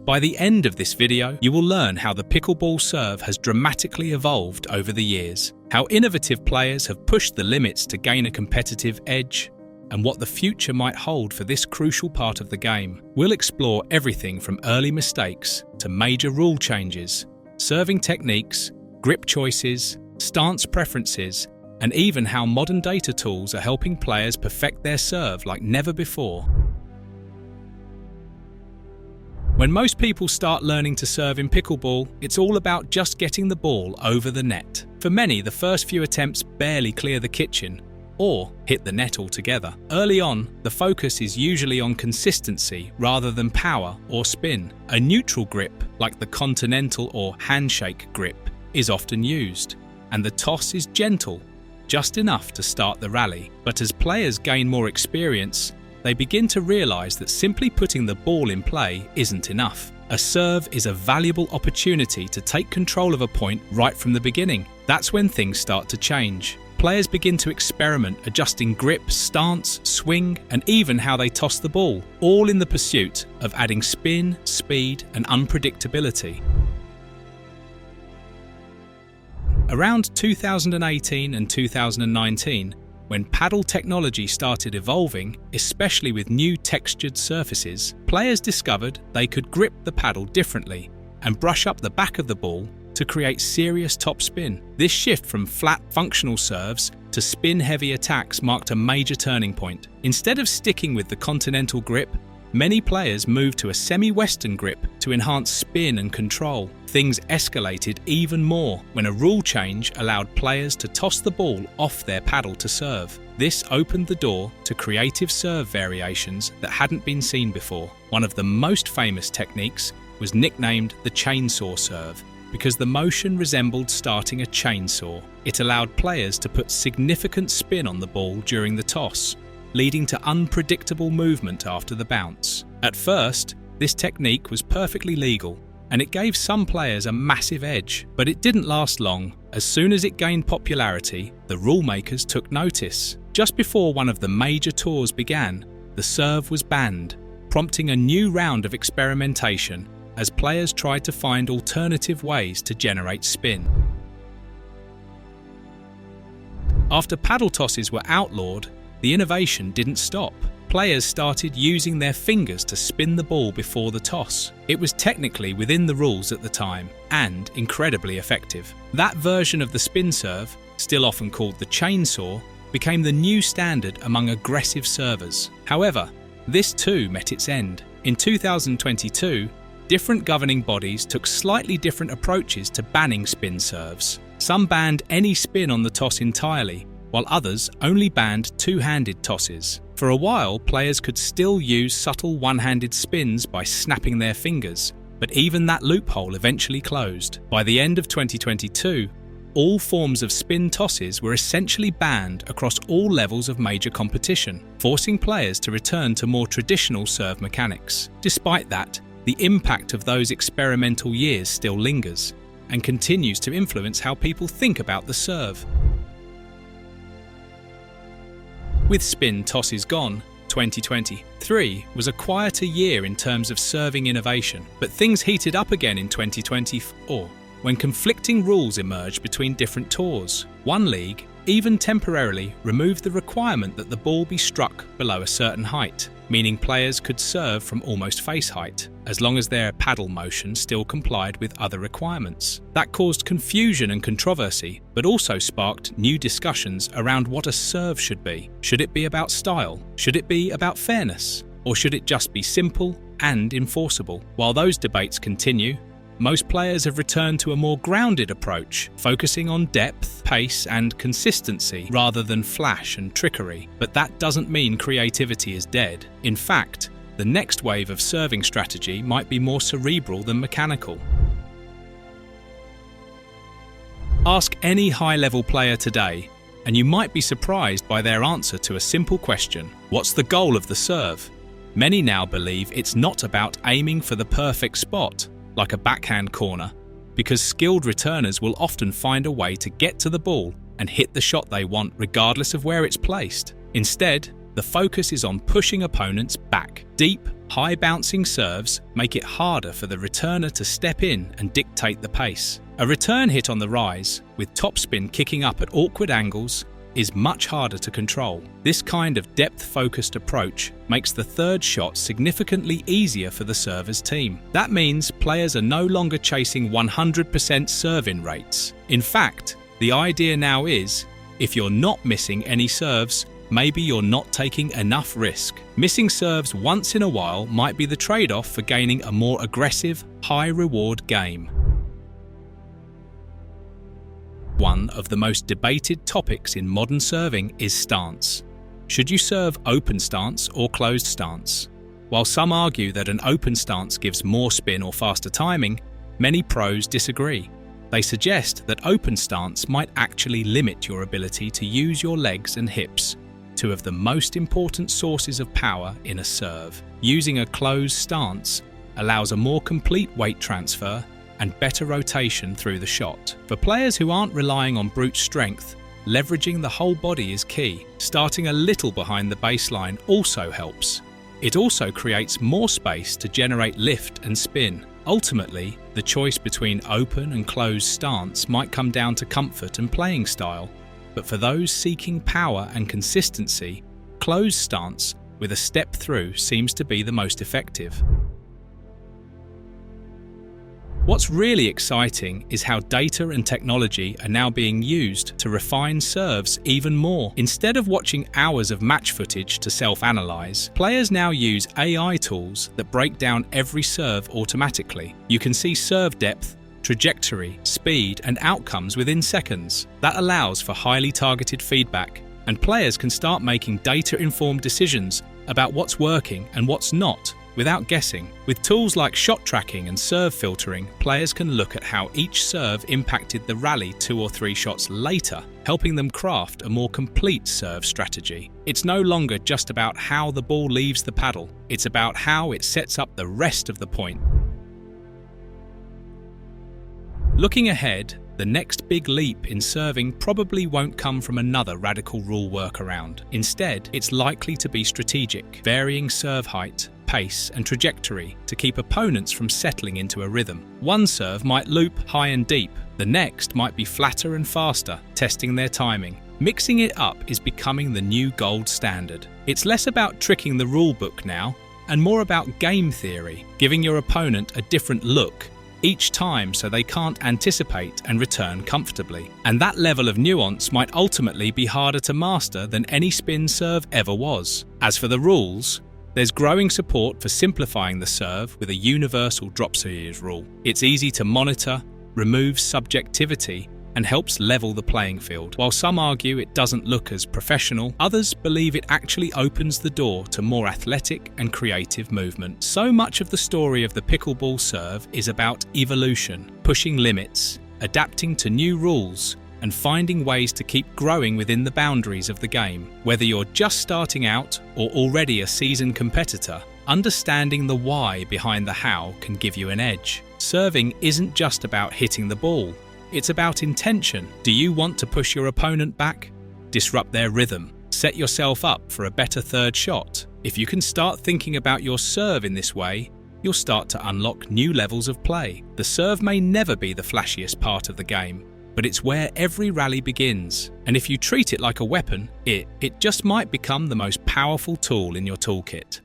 By the end of this video, you will learn how the pickleball serve has dramatically evolved over the years, how innovative players have pushed the limits to gain a competitive edge, and what the future might hold for this crucial part of the game. We'll explore everything from early mistakes to major rule changes, serving techniques, grip choices, stance preferences, and even how modern data tools are helping players perfect their serve like never before. When most people start learning to serve in pickleball, it's all about just getting the ball over the net. For many, the first few attempts barely clear the kitchen or hit the net altogether. Early on, the focus is usually on consistency rather than power or spin. A neutral grip, like the continental or handshake grip, is often used, and the toss is gentle, just enough to start the rally. But as players gain more experience, they begin to realize that simply putting the ball in play isn't enough. A serve is a valuable opportunity to take control of a point right from the beginning. That's when things start to change. Players begin to experiment, adjusting grip, stance, swing, and even how they toss the ball, all in the pursuit of adding spin, speed, and unpredictability. Around 2018 and 2019, when paddle technology started evolving, especially with new textured surfaces, players discovered they could grip the paddle differently and brush up the back of the ball to create serious topspin. This shift from flat, functional serves to spin-heavy attacks marked a major turning point. Instead of sticking with the continental grip, many players moved to a semi-Western grip to enhance spin and control. Things escalated even more when a rule change allowed players to toss the ball off their paddle to serve. This opened the door to creative serve variations that hadn't been seen before. One of the most famous techniques was nicknamed the chainsaw serve, because the motion resembled starting a chainsaw. It allowed players to put significant spin on the ball during the toss, leading to unpredictable movement after the bounce. At first, this technique was perfectly legal, and it gave some players a massive edge. But it didn't last long. As soon as it gained popularity, the rule makers took notice. Just before one of the major tours began, the serve was banned, prompting a new round of experimentation as players tried to find alternative ways to generate spin. After paddle tosses were outlawed, the innovation didn't stop. Players started using their fingers to spin the ball before the toss. It was technically within the rules at the time and incredibly effective. That version of the spin serve, still often called the chainsaw, became the new standard among aggressive servers. However, this too met its end. In 2022, different governing bodies took slightly different approaches to banning spin serves. Some banned any spin on the toss entirely, while others only banned two-handed tosses. For a while, players could still use subtle one-handed spins by snapping their fingers, but even that loophole eventually closed. By the end of 2022, all forms of spin tosses were essentially banned across all levels of major competition, forcing players to return to more traditional serve mechanics. Despite that, the impact of those experimental years still lingers and continues to influence how people think about the serve. With spin tosses gone, 2023 was a quieter year in terms of serving innovation, but things heated up again in 2024 when conflicting rules emerged between different tours. One league even temporarily removed the requirement that the ball be struck below a certain height, meaning players could serve from almost face height, as long as their paddle motion still complied with other requirements. That caused confusion and controversy, but also sparked new discussions around what a serve should be. Should it be about style? Should it be about fairness? Or should it just be simple and enforceable? While those debates continue, most players have returned to a more grounded approach, focusing on depth, pace, and consistency rather than flash and trickery. But that doesn't mean creativity is dead. In fact, the next wave of serving strategy might be more cerebral than mechanical. Ask any high-level player today, and you might be surprised by their answer to a simple question: what's the goal of the serve? Many now believe it's not about aiming for the perfect spot, like a backhand corner, because skilled returners will often find a way to get to the ball and hit the shot they want regardless of where it's placed. Instead, the focus is on pushing opponents back, deep High bouncing serves make it harder for the returner to step in and dictate the pace. A return hit on the rise, with topspin kicking up at awkward angles, is much harder to control. This kind of depth-focused approach makes the third shot significantly easier for the server's team. That means players are no longer chasing 100% serve-in rates. In fact, the idea now is, if you're not missing any serves, maybe you're not taking enough risk. Missing serves once in a while might be the trade-off for gaining a more aggressive, high-reward game. One of the most debated topics in modern serving is stance. Should you serve open stance or closed stance? While some argue that an open stance gives more spin or faster timing, many pros disagree. They suggest that open stance might actually limit your ability to use your legs and hips, two of the most important sources of power in a serve. Using a closed stance allows a more complete weight transfer and better rotation through the shot. For players who aren't relying on brute strength, leveraging the whole body is key. Starting a little behind the baseline also helps. It also creates more space to generate lift and spin. Ultimately, the choice between open and closed stance might come down to comfort and playing style, but for those seeking power and consistency, closed stance with a step through seems to be the most effective. What's really exciting is how data and technology are now being used to refine serves even more. Instead of watching hours of match footage to self-analyze, players now use AI tools that break down every serve automatically. You can see serve depth, trajectory, speed, and outcomes within seconds. That allows for highly targeted feedback, and players can start making data-informed decisions about what's working and what's not, without guessing. With tools like shot tracking and serve filtering, players can look at how each serve impacted the rally 2 or 3 shots later, helping them craft a more complete serve strategy. It's no longer just about how the ball leaves the paddle, it's about how it sets up the rest of the point. Looking ahead, the next big leap in serving probably won't come from another radical rule workaround. Instead, it's likely to be strategic, varying serve height, pace and trajectory to keep opponents from settling into a rhythm. One serve might loop high and deep, the next might be flatter and faster, testing their timing. Mixing it up is becoming the new gold standard. It's less about tricking the rulebook now, and more about game theory, giving your opponent a different look each time so they can't anticipate and return comfortably. And that level of nuance might ultimately be harder to master than any spin serve ever was. As for the rules, there's growing support for simplifying the serve with a universal drop series rule. It's easy to monitor, removes subjectivity, and helps level the playing field. While some argue it doesn't look as professional, others believe it actually opens the door to more athletic and creative movement. So much of the story of the pickleball serve is about evolution, pushing limits, adapting to new rules, and finding ways to keep growing within the boundaries of the game. Whether you're just starting out or already a seasoned competitor, understanding the why behind the how can give you an edge. Serving isn't just about hitting the ball. It's about intention. Do you want to push your opponent back? Disrupt their rhythm? Set yourself up for a better third shot? If you can start thinking about your serve in this way, you'll start to unlock new levels of play. The serve may never be the flashiest part of the game, but it's where every rally begins. And if you treat it like a weapon, it just might become the most powerful tool in your toolkit.